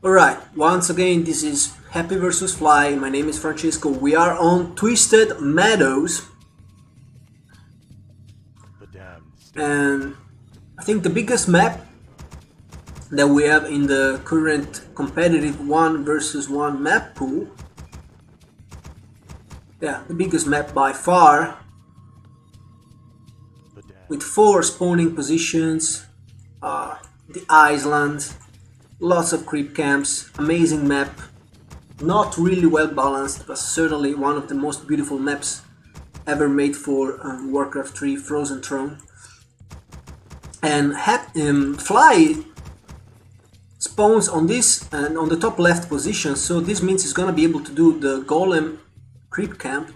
Alright, once again this is Happy vs Fly, my name is Francisco, we are on Twisted Meadows. And I think the biggest map that we have in the current competitive 1 versus 1 map pool. Yeah, the biggest map by far, with 4 spawning positions, the island, lots of creep camps, amazing map, not really well balanced, but certainly one of the most beautiful maps ever made for Warcraft 3 Frozen Throne. And Fly spawns on this and on the top left position, so this means he's gonna be able to do the golem creep camp,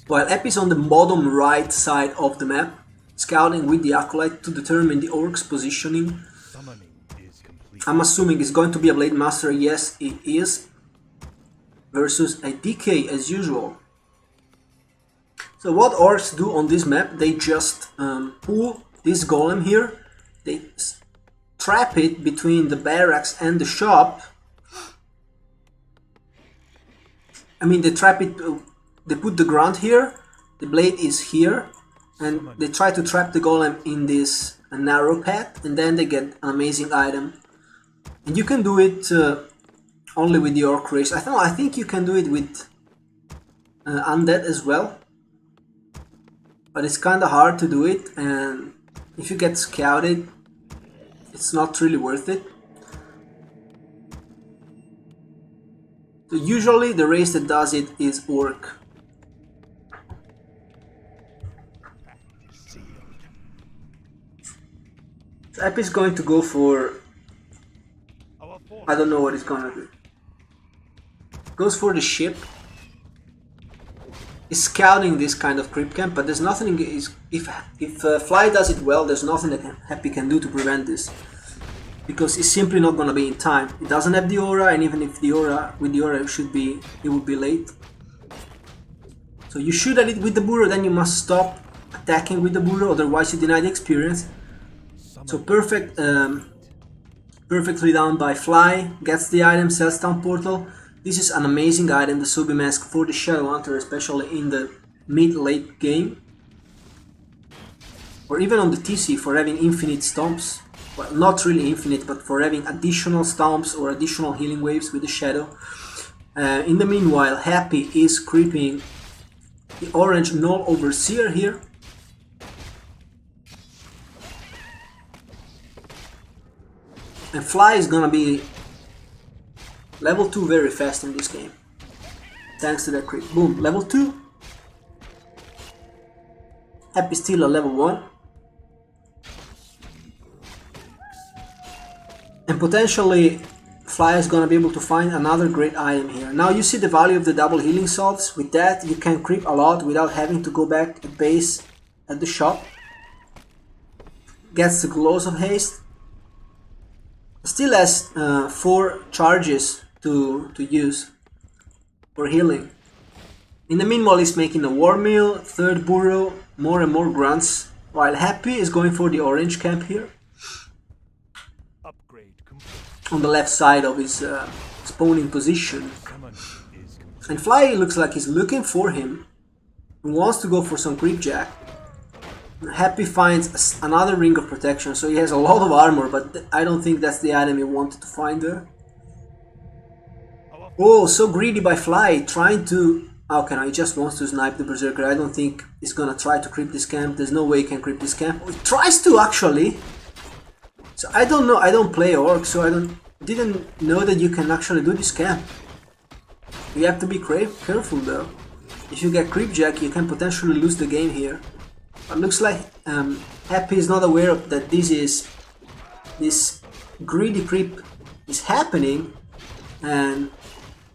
while Epi's on the bottom right side of the map, scouting with the acolyte to determine the orc's positioning. I'm assuming it's going to be a Blade Master. Yes, it is, versus a DK as usual. So what orcs do on this map, they just pull this golem here, they trap it between the barracks and the shop. I mean, they trap it, they put the ground here, the blade is here, and they try to trap the golem in this narrow path, and then they get an amazing item. And you can do it only with the orc race. I think you can do it with undead as well, but it's kind of hard to do it, and if you get scouted, it's not really worth it. So usually the race that does it is orc. So Epi is going to go for, I don't know what he's gonna do. Goes for the ship. He's scouting this kind of creep camp, but there's nothing. If Fly does it well, there's nothing that Happy can do to prevent this, because it's simply not gonna be in time. It doesn't have the aura, and even if the aura, with the aura, it would be late. So you shoot at it with the burrow, then you must stop attacking with the burrow, otherwise you deny the experience. So perfectly done by Fly, gets the item, sells Town Portal. This is an amazing item, the Sobi Mask for the Shadow Hunter, especially in the mid-late game. Or even on the TC for having infinite stomps. Well, not really infinite, but for having additional stomps or additional healing waves with the Shadow. In the meanwhile, Happy is creeping the orange Null Overseer here. And Fly is gonna be level 2 very fast in this game, thanks to that creep. Boom, level 2. Happy still a level 1. And potentially Fly is gonna be able to find another great item here. Now you see the value of the double healing salts. With that you can creep a lot without having to go back to base at the shop. Gets the Glows of Haste. Still has 4 charges to use for healing. In the meanwhile, he's making a War Mill, 3rd Burrow, more and more grunts, while Happy is going for the orange camp here. On the left side of his spawning position. And Fly looks like he's looking for him. He wants to go for some creepjack. Happy finds another Ring of Protection, so he has a lot of armor, but I don't think that's the item he wanted to find there. Oh, so greedy by Fly, trying to... How can I? He just wants to snipe the Berserker. I don't think he's gonna try to creep this camp. There's no way he can creep this camp. Oh, he tries to, actually! So I don't know, I don't play Orc, so didn't know that you can actually do this camp. You have to be careful though. If you get creepjack, you can potentially lose the game here. But looks like Happy is not aware of that this greedy creep is happening, and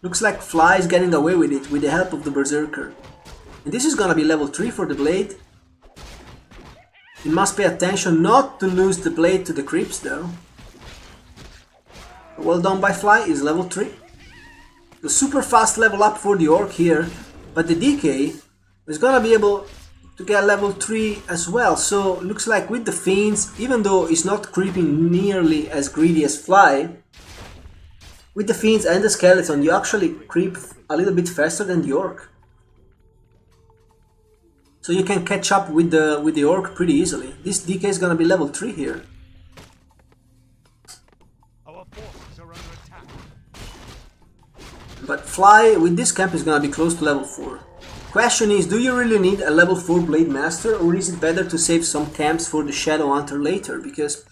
looks like Fly is getting away with it with the help of the Berserker. And this is gonna be level 3 for the Blade. You must pay attention not to lose the Blade to the creeps though. Well done by Fly, is level 3. The super fast level up for the Orc here, but the DK is gonna be able to get level 3 as well. So looks like with the Fiends, even though it's not creeping nearly as greedy as Fly, with the Fiends and the Skeleton you actually creep a little bit faster than the Orc. So you can catch up with the Orc pretty easily. This DK is gonna be level 3 here. Our forces are under attack. But Fly with this camp is gonna be close to level 4. Question is, do you really need a level 4 Blade Master, or is it better to save some camps for the Shadow Hunter later? Because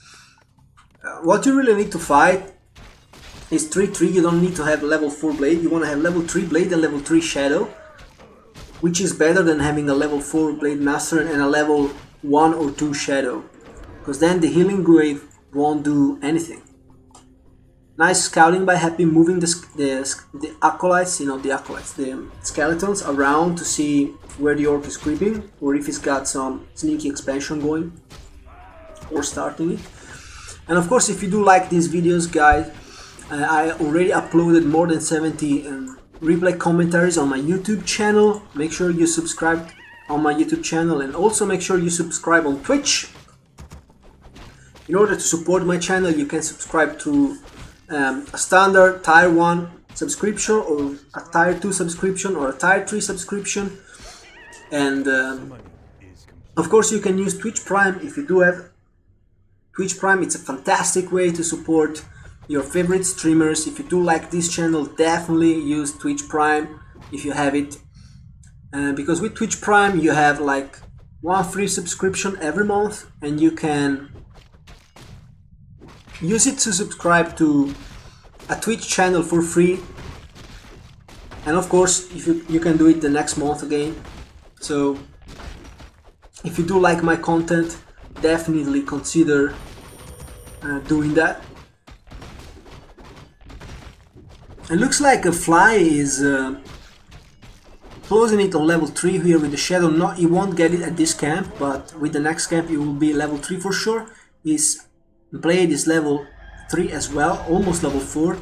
what you really need to fight is 3-3, you don't need to have level 4 Blade, you want to have level 3 Blade and level 3 Shadow, which is better than having a level 4 Blade Master and a level 1 or 2 Shadow, because then the healing wave won't do anything. Nice scouting by Happy, moving the acolytes, the skeletons around to see where the Orc is creeping, or if he's got some sneaky expansion going, or starting it. And of course, if you do like these videos, guys, I already uploaded more than 70 replay commentaries on my YouTube channel. Make sure you subscribe on my YouTube channel, and also make sure you subscribe on Twitch. In order to support my channel, you can subscribe to a standard tier 1 subscription, or a tier 2 subscription, or a tier 3 subscription. And of course you can use Twitch Prime if you do have Twitch Prime. It's a fantastic way to support your favorite streamers. If you do like this channel, definitely use Twitch Prime if you have it. Because with Twitch Prime you have like 1 free subscription every month, and you can use it to subscribe to a Twitch channel for free, and of course if you can do it the next month again. So if you do like my content, definitely consider doing that. It looks like a Fly is closing it on level 3 here with the Shadow. He won't get it at this camp, but with the next camp it will be level 3 for sure. His Blade is level 3 as well, almost level 4.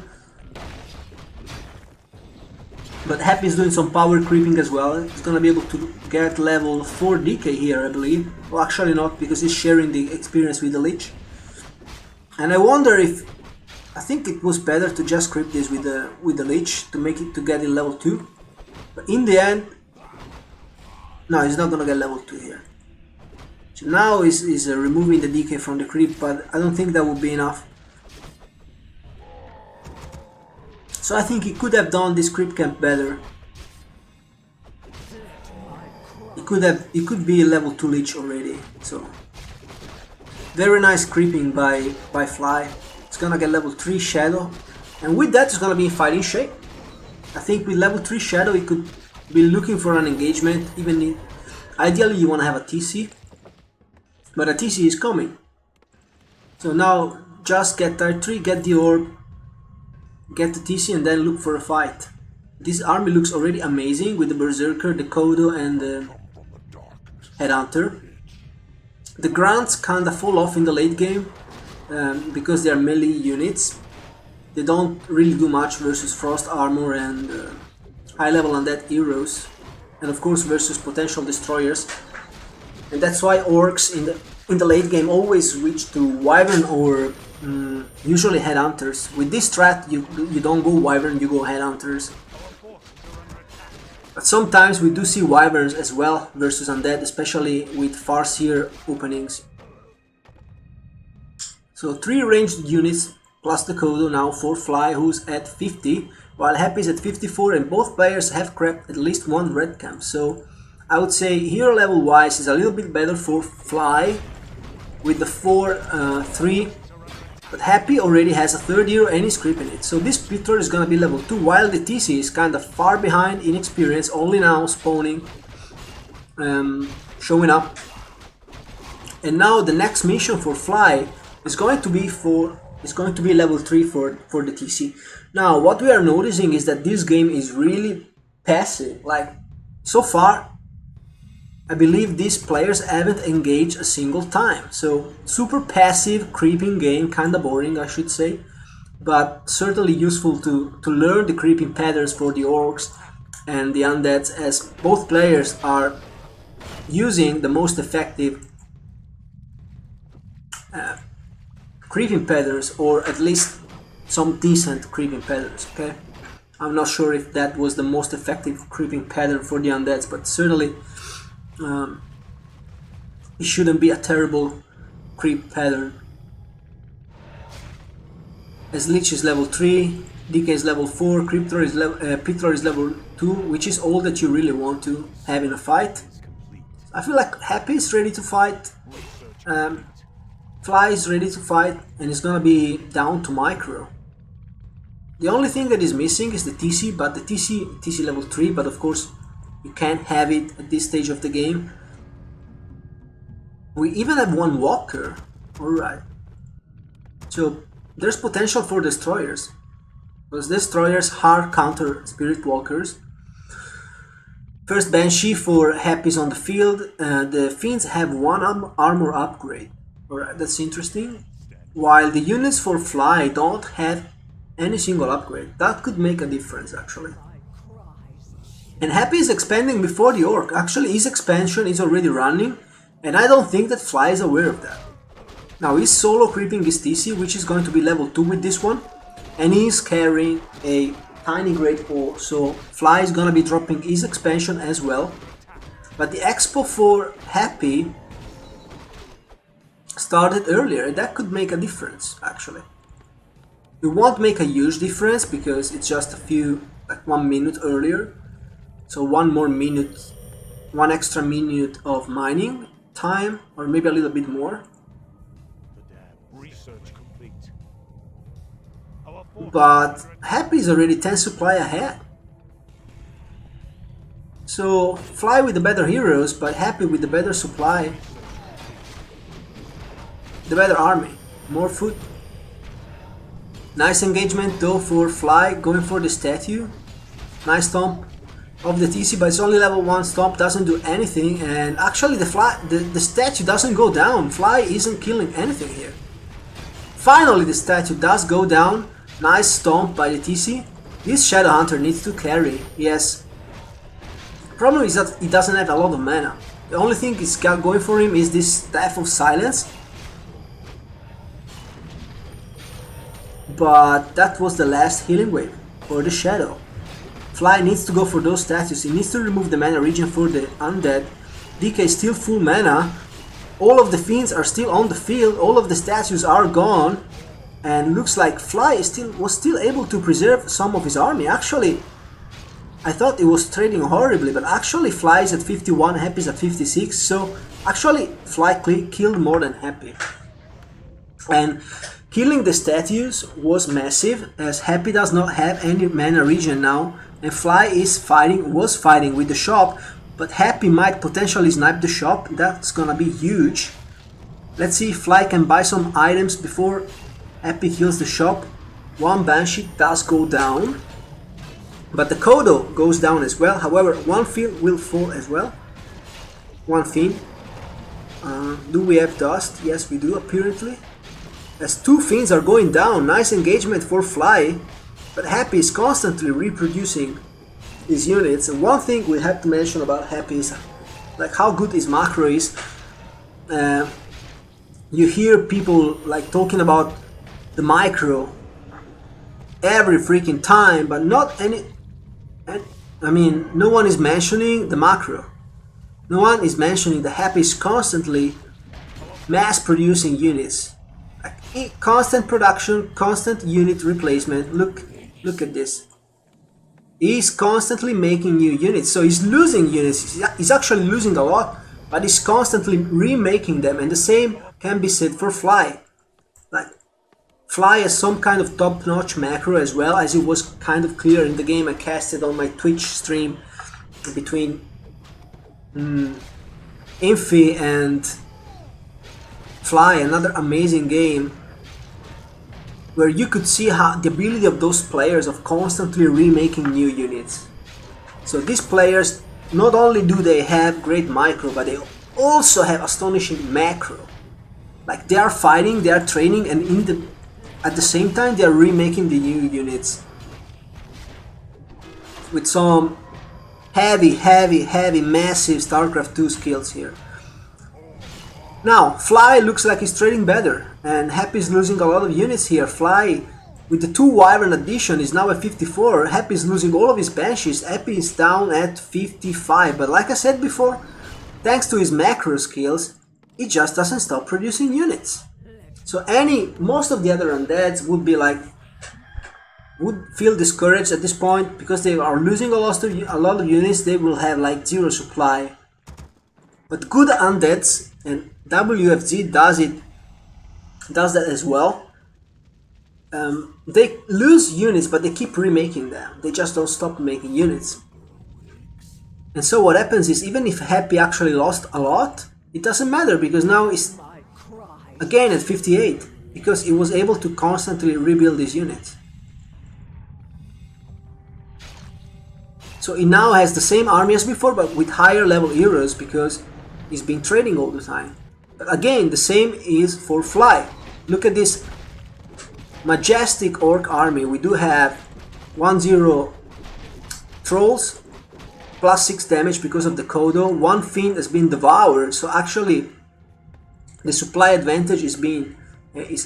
But Happy is doing some power creeping as well. He's gonna be able to get level 4 DK here, I believe. Well, actually not, because he's sharing the experience with the Lich. And I wonder if... I think it was better to just creep this with the Lich to make it to get in level 2. But in the end... No, he's not gonna get level 2 here. So now he's removing the DK from the creep, but I don't think that would be enough. So I think he could have done this creep camp better. He could be a level 2 Lich already. So very nice creeping by Fly. It's gonna get level 3 Shadow, and with that it's gonna be in fighting shape. I think with level 3 Shadow he could be looking for an engagement. Ideally you wanna have a TC. But a TC is coming. So now just get tier 3, get the orb, get the TC, and then look for a fight. This army looks already amazing with the Berserker, the Kodo, and the Headhunter. The Grunts kinda fall off in the late game because they are melee units. They don't really do much versus Frost Armor and high level undead heroes, and of course versus potential destroyers. And that's why orcs in the late game always switch to Wyvern or usually Headhunters. With this strat you don't go Wyvern, you go Headhunters. But sometimes we do see Wyverns as well versus Undead, especially with Farseer openings. So 3 ranged units plus the Kodo now for Fly, who's at 50, while Happy is at 54, and both players have crept at least 1 red camp. So I would say hero level wise is a little bit better for Fly with the 4-3, but Happy already has a 3rd hero and is creeping it. So this Peter is gonna be level 2, while the TC is kind of far behind in experience, only now spawning, showing up. And now the next mission for Fly is going to be level 3 for the TC. Now what we are noticing is that this game is really passive. Like so far I believe these players haven't engaged a single time. So super passive, creeping game, kinda boring I should say, but certainly useful to learn the creeping patterns for the orcs and the undeads, as both players are using the most effective creeping patterns, or at least some decent creeping patterns, okay? I'm not sure if that was the most effective creeping pattern for the undeads, but certainly it shouldn't be a terrible creep pattern. As Lich is level 3, DK is level 4, Cryptor is level 2, which is all that you really want to have in a fight. I feel like Happy is ready to fight, Fly is ready to fight, and it's gonna be down to Micro. The only thing that is missing is the TC, but the TC level 3, but of course you can't have it at this stage of the game. We even have one Walker, alright. So there's potential for Destroyers, because Destroyers hard counter Spirit Walkers. First Banshee for Happy's on the field. The Fiends have one armor upgrade. Alright, that's interesting. While the units for Fly don't have any single upgrade. That could make a difference actually. And Happy is expanding before the Orc. Actually his expansion is already running, and I don't think that Fly is aware of that. Now he's solo creeping his TC, which is going to be level 2 with this one, and he's carrying a tiny Great Ball, so Fly is gonna be dropping his expansion as well. But the expo for Happy started earlier, and that could make a difference actually. It won't make a huge difference because it's just a few, like 1 minute earlier. So one extra minute of mining time, or maybe a little bit more. Research complete. But Happy is already 10 supply ahead. So Fly with the better heroes, but Happy with the better supply, the better army, more food. Nice engagement though for Fly, going for the statue. Nice stomp of the TC, but it's only level 1 stomp, doesn't do anything, and actually the statue doesn't go down. Fly isn't killing anything here. Finally the statue does go down. Nice stomp by the TC. This Shadow Hunter needs to carry, yes. Problem is that he doesn't have a lot of mana. The only thing he's got going for him is this Staff of Silence. But that was the last healing wave for the Shadow. Fly needs to go for those statues. He needs to remove the mana regen for the undead. DK is still full mana. All of the Fiends are still on the field. All of the statues are gone. And looks like Fly was still able to preserve some of his army. Actually, I thought it was trading horribly, but actually Fly is at 51, Happy is at 56. So actually Fly killed more than Happy. And killing the statues was massive, as Happy does not have any mana regen now, and Fly was fighting with the shop, but Happy might potentially snipe the shop. That's gonna be huge. Let's see if Fly can buy some items before Happy kills the shop. One Banshee does go down, but the Kodo goes down as well. However, one field will fall as well. One Fiend. Do we have Dust? Yes, we do, apparently. As 2 Fiends are going down. Nice engagement for Fly, but Happy is constantly reproducing his units. And one thing we have to mention about Happy is like how good his macro is. You hear people like talking about the micro every freaking time, but not any. I mean, no one is mentioning the macro. No one is mentioning the Happy is constantly mass producing units. Like constant production, constant unit replacement. Look at this. He's constantly making new units, so he's losing units. He's actually losing a lot, but he's constantly remaking them, and the same can be said for Fly. Like, Fly has some kind of top-notch macro as well, as it was kind of clear in the game I casted on my Twitch stream between Infi and Fly, another amazing game where you could see how the ability of those players of constantly remaking new units. So these players, not only do they have great micro, but they also have astonishing macro. Like, they are fighting, they are training, and at the same time they are remaking the new units with some heavy, massive StarCraft 2 skills here. Now, Fly looks like he's trading better, and Happy is losing a lot of units here. Fly, with the 2 Wyvern addition, is now at 54. Happy is losing all of his Banshees. Happy is down at 55, but like I said before, thanks to his macro skills, he just doesn't stop producing units. So most of the other undeads would feel discouraged at this point because they are losing a lot of units. They will have like 0 supply. But good undeads, and WFG does that as well. They lose units, but they keep remaking them. They just don't stop making units. And so what happens is, even if Happy actually lost a lot, it doesn't matter, because now it's again at 58, because he was able to constantly rebuild his units. So he now has the same army as before, but with higher level heroes, because he's been trading all the time. But again, the same is for Fly. Look at this majestic orc army. We do have 1-0 trolls, plus 6 damage because of the Kodo. 1 fiend has been devoured, so actually the supply advantage is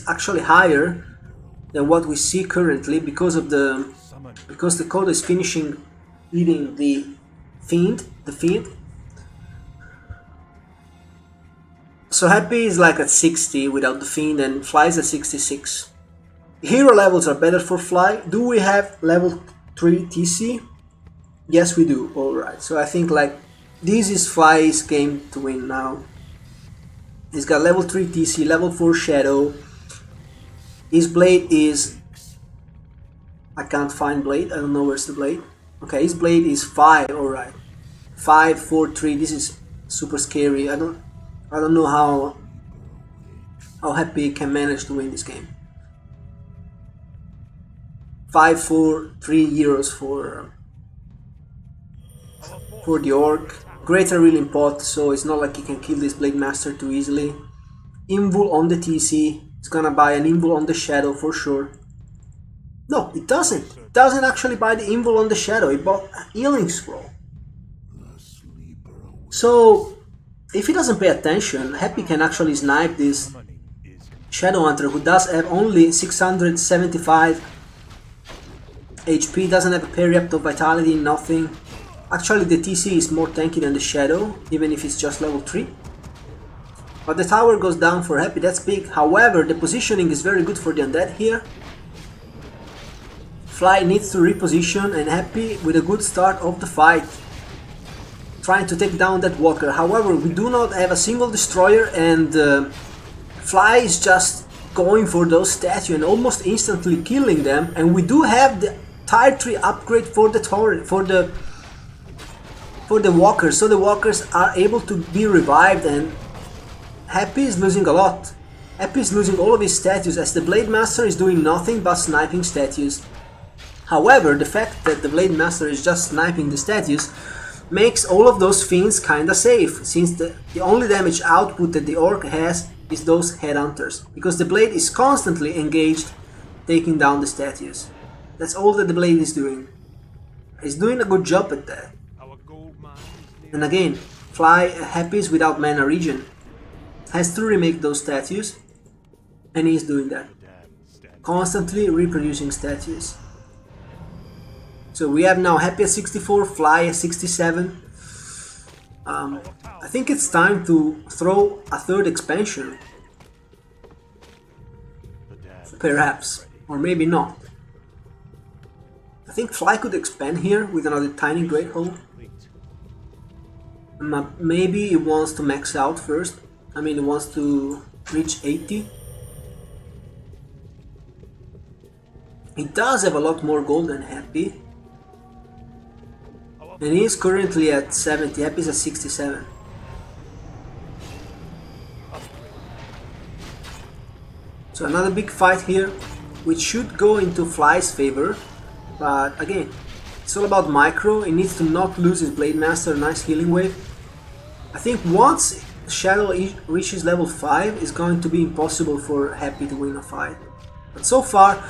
actually higher than what we see currently, because the Kodo is finishing eating the fiend. So Happy is like at 60 without the fiend, and Fly is at 66. Hero levels are better for Fly. Do we have level 3 TC? Yes, we do. Alright, so I think like this is Fly's game to win now. He's got level 3 TC, level 4 Shadow. His blade is... I can't find blade, I don't know where's the blade. Okay, his blade is 5, alright. 5, 4, 3, this is super scary. I don't know how Happy can manage to win this game. 5, 4, 3 euros for the orc. Greater Reeling Pot, so it's not like he can kill this Blade Master too easily. Invul on the TC. It's gonna buy an Invul on the Shadow for sure. No, it doesn't. It doesn't actually buy the Invul on the Shadow. It bought a Healing Scroll. So, if he doesn't pay attention, Happy can actually snipe this Shadow Hunter, who does have only 675 HP, doesn't have a Periapt of Vitality, nothing. Actually, the TC is more tanky than the Shadow, even if it's just level 3. But the tower goes down for Happy, that's big. However, the positioning is very good for the undead here. Fly needs to reposition, and Happy with a good start of the fight, trying to take down that walker. However, we do not have a single destroyer, and Fly is just going for those statues and almost instantly killing them. And we do have the tier 3 upgrade for the tower, for the walkers, so the walkers are able to be revived, and Happy is losing a lot. Happy is losing all of his statues, as the Blade Master is doing nothing but sniping statues. However, the fact that the Blade Master is just sniping the statues makes all of those fiends kinda safe, since the only damage output that the orc has is those headhunters, because the blade is constantly engaged taking down the statues. That's all that the blade is doing. He's doing a good job at that. And again, Fly Happy is without mana regen. Has to remake those statues, and he's doing that. Constantly reproducing statues. So we have now Happy at 64, Fly at 67. I think it's time to throw a third expansion. Perhaps, or maybe not. I think Fly could expand here with another tiny Great Hole. Maybe he wants to max out first. I mean, he wants to reach 80. He does have a lot more gold than Happy. And he is currently at 70, Happy is at 67. So another big fight here, which should go into Fly's favor. But again, it's all about micro. He needs to not lose his Blade Master, nice healing wave. I think once Shadow reaches level 5, it's going to be impossible for Happy to win a fight. But so far,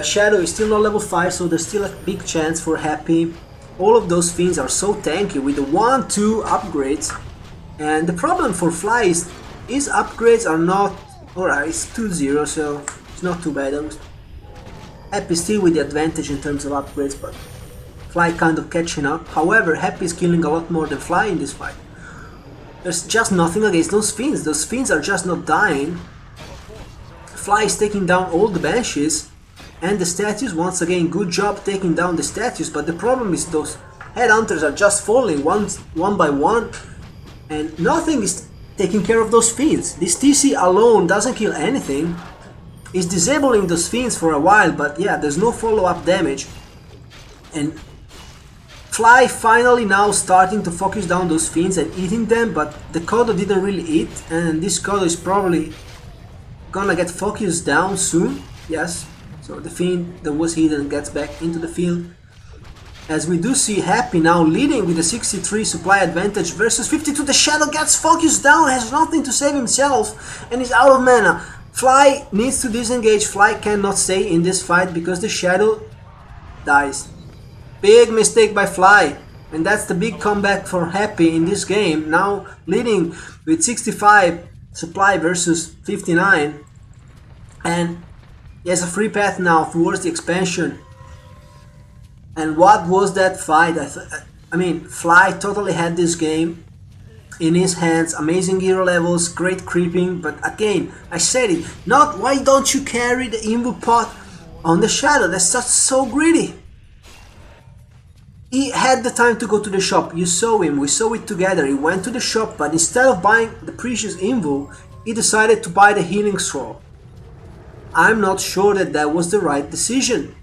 Shadow is still not level 5, so there's still a big chance for Happy All of those Fiends are so tanky with the 1-2 upgrades. And the problem for Fly is his upgrades are not... Alright, it's 2-0, so it's not too bad. Happy still with the advantage in terms of upgrades, but Fly kind of catching up. However, Happy is killing a lot more than Fly in this fight. There's just nothing against those Fiends. Those Fiends are just not dying. Fly is taking down all the Banshees. And the statues, once again, good job taking down the statues. But the problem is those Headhunters are just falling one by one. And nothing is taking care of those Fiends. This TC alone doesn't kill anything. It's disabling those Fiends for a while, but yeah, there's no follow-up damage. And Fly finally now starting to focus down those Fiends and eating them, but the Kodo didn't really eat, and this Kodo is probably gonna get focused down soon. Yes, so the Fiend that was hidden gets back into the field. As we do see Happy now leading with a 63 supply advantage versus 52. The Shadow gets focused down, has nothing to save himself, and is out of mana. Fly needs to disengage. Fly cannot stay in this fight because the Shadow dies. Big mistake by Fly, and that's the big comeback for Happy in this game. Now leading with 65 supply versus 59, and he has a free path now towards the expansion. And what was that fight? I mean, Fly totally had this game in his hands. Amazing hero levels, great creeping, but again, I said it, not why don't you carry the Invo pot on the Shadow? That's just so greedy. He had the time to go to the shop. You saw him, we saw it together. He went to the shop, but instead of buying the precious Invo, he decided to buy the healing scroll. I'm not sure that that was the right decision.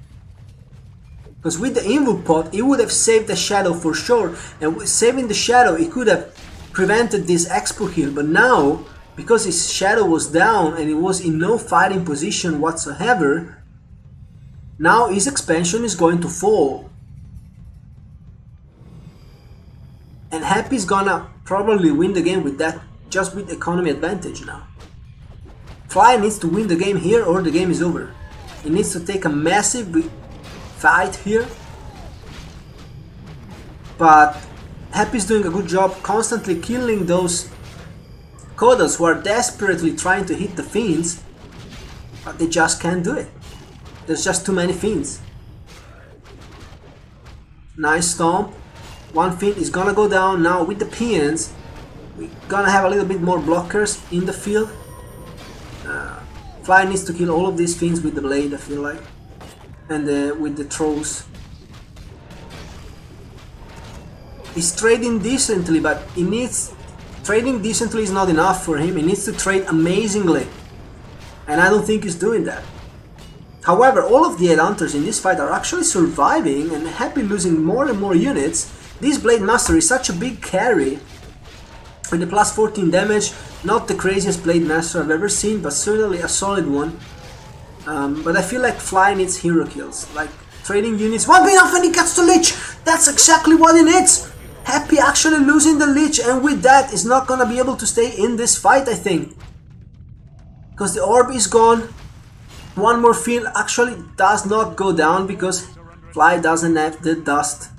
Because with the Invo pot, he would have saved the Shadow for sure. And with saving the Shadow, he could have prevented this expo kill. But now, because his Shadow was down and he was in no fighting position whatsoever, now his expansion is going to fall. And Happy's gonna probably win the game with that, just with economy advantage now. Fly needs to win the game here or the game is over. He needs to take a massive fight here. But Happy's doing a good job constantly killing those Kodos who are desperately trying to hit the Fiends. But they just can't do it. There's just too many Fiends. Nice stomp. One Fiend is gonna go down now with the Peons. We're gonna have a little bit more blockers in the field. Fly needs to kill all of these Fiends with the blade, I feel like. And with the throws. He's trading decently, but he needs... Trading decently is not enough for him. He needs to trade amazingly. And I don't think he's doing that. However, all of the Headhunters in this fight are actually surviving and Happy losing more and more units. This Blade Master is such a big carry. With the plus 14 damage, not the craziest Blade Master I've ever seen, but certainly a solid one. But I feel like Fly needs hero kills, like trading units. One being off and he gets the Lich! That's exactly what he needs! Happy actually losing the Lich, and with that is not gonna be able to stay in this fight, I think. Because the orb is gone. One more field actually does not go down because Fly doesn't have the dust.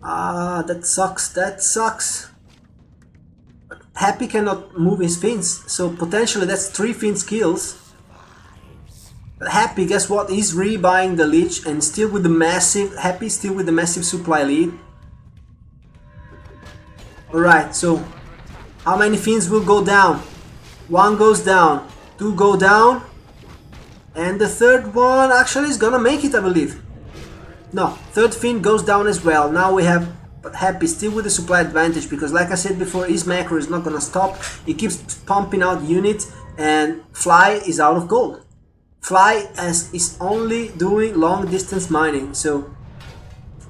Ah, that sucks, that sucks. But Happy cannot move his Fiends, so potentially that's 3 Fiends kills. But Happy, guess what, he's rebuying the Lich and still with the massive, Happy still with the massive supply lead. Alright, so how many Fiends will go down? 1 goes down, 2 go down, and the third one actually is gonna make it, I believe. No, third Fiend goes down as well. Now we have, but Happy still with the supply advantage because like I said before, his macro is not gonna stop. He keeps pumping out units and Fly is out of gold. Fly is only doing long distance mining, so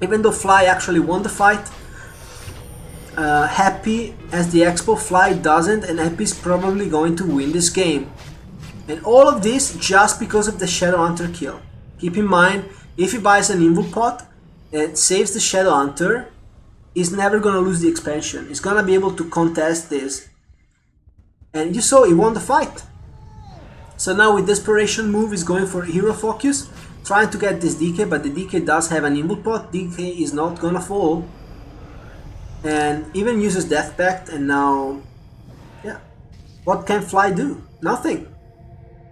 even though Fly actually won the fight, Happy as the expo, Fly doesn't, and Happy is probably going to win this game. And all of this just because of the Shadowhunter kill. Keep in mind, if he buys an Invo pot and saves the Shadowhunter, he's never gonna lose the expansion. He's gonna be able to contest this. And you saw he won the fight. So now with Desperation move, he's going for Hero Focus. trying to get this DK, but the DK does have an invul pot. DK is not gonna fall. And even uses Death Pact, and now, yeah. What can Fly do? Nothing.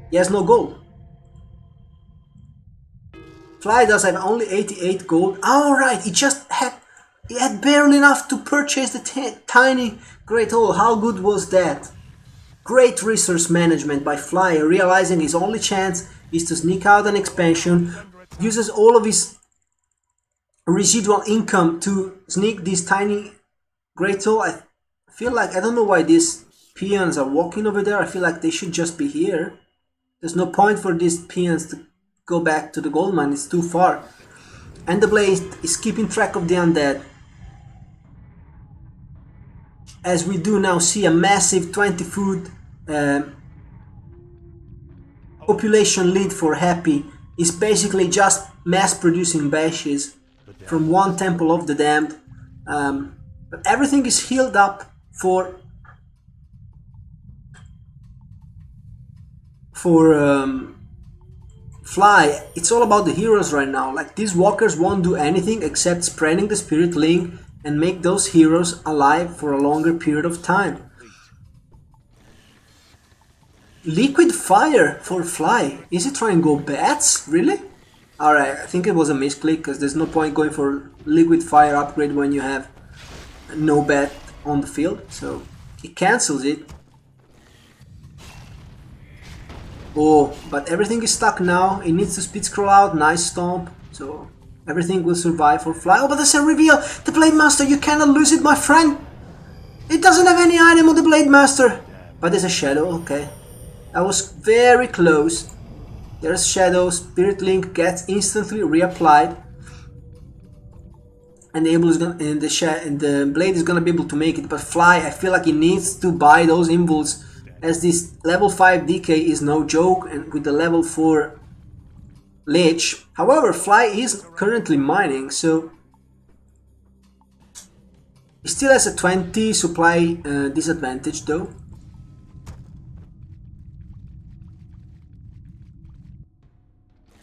He has no gold. Fly does have only 88 gold. Alright, he had barely enough to purchase the tiny Great Hall. How good was that? Great resource management by Fly, realizing his only chance is to sneak out an expansion, uses all of his residual income to sneak this tiny Great Hall. I feel like, I don't know why these peons are walking over there. I feel like they should just be here. There's no point for these peons to go back to the gold mine, it's too far. And the Blade is keeping track of the undead. As we do now see a massive 20 food population lead for Happy. Is basically just mass producing bashes from one Temple of the Damned. But everything is healed up for Fly. It's all about the heroes right now. Like, these walkers won't do anything except spreading the spirit link and make those heroes alive for a longer period of time. Liquid fire for Fly. Is he trying to go bats? Really? Alright, I think it was a misclick, because there's no point going for liquid fire upgrade when you have no bat on the field. So he cancels it. Oh, but everything is stuck now. He needs to speed scroll out. Nice stomp. So everything will survive for Fly. Oh, but there's a reveal. The Blade Master, you cannot lose it, my friend. It doesn't have any item on the Blade Master. But there's a shadow. Okay. That was very close. There's shadow. Spirit Link gets instantly reapplied. And the Blade is gonna be able to make it. But Fly, I feel like he needs to buy those invuls, as this level 5 DK is no joke, and with the level 4 Lich. However, Fly is currently mining, so he still has a 20 supply disadvantage though.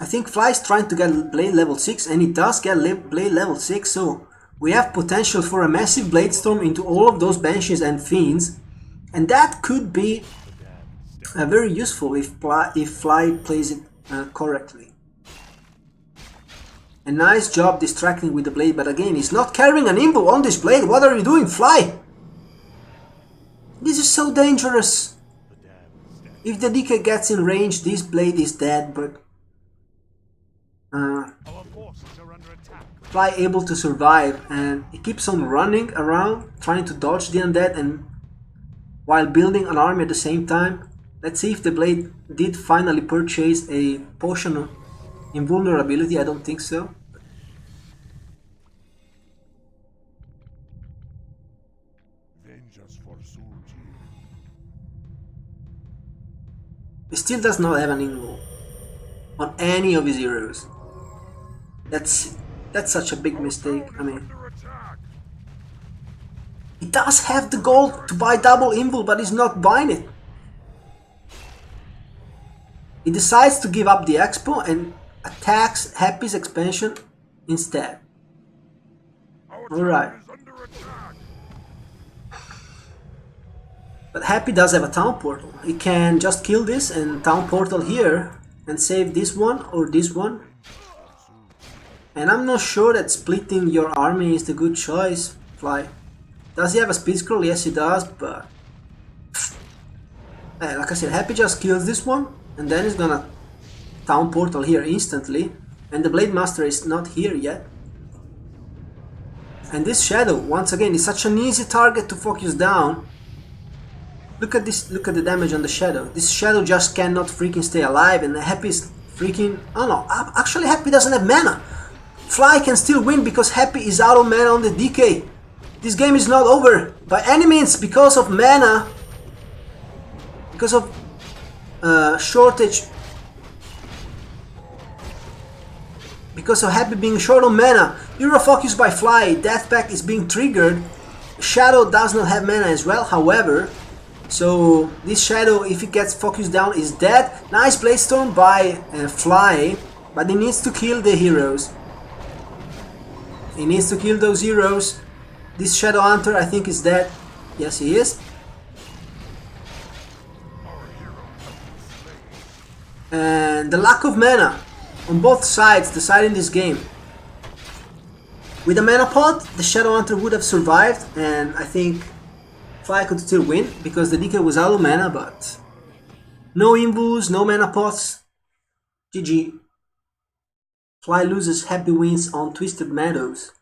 I think Fly is trying to get Blade level 6, and he does get Blade level 6, so we have potential for a massive Blade Storm into all of those Banshees and Fiends. And that could be very useful if Fly plays it correctly. A nice job distracting with the Blade, but again, he's not carrying an imbu on this Blade. What are you doing, Fly? This is so dangerous. If the DK gets in range, this Blade is dead, but Fly able to survive, and he keeps on running around, trying to dodge the undead and while building an army at the same time. Let's see if the Blade did finally purchase a potion of invulnerability. I don't think so. He still does not have an invul on any of his heroes. That's such a big mistake. I mean, he does have the gold to buy double invul, but he's not buying it. He decides to give up the expo and attacks Happy's expansion instead. Alright. But Happy does have a town portal. He can just kill this and town portal here and save this one or this one. And I'm not sure that splitting your army is the good choice, Fly. Does he have a speed scroll? Yes, he does, but like I said, Happy just kills this one, and then he's gonna town portal here instantly, and the Blade Master is not here yet. And this Shadow, once again, is such an easy target to focus down. Look at this, look at the damage on the Shadow. This Shadow just cannot freaking stay alive, and Happy's freaking... Oh no, actually Happy doesn't have mana. Fly can still win because Happy is out of mana on the DK. This game is not over by any means because of mana, because of shortage, because of Happy being short on mana. Hero focus by Fly, Death Pact is being triggered. Shadow does not have mana as well, however, so this Shadow, if it gets focused down, is dead. Nice Blade Storm by Fly. But he needs to kill the heroes. He needs to kill those heroes. This Shadow Hunter, I think, is dead. Yes, he is. And the lack of mana on both sides deciding this game. With a mana pot, the Shadow Hunter would have survived, and I think Fly could still win because the DK was out of mana, but no Imbus, no mana pots. GG. Fly loses, Happy wins on Twisted Meadows.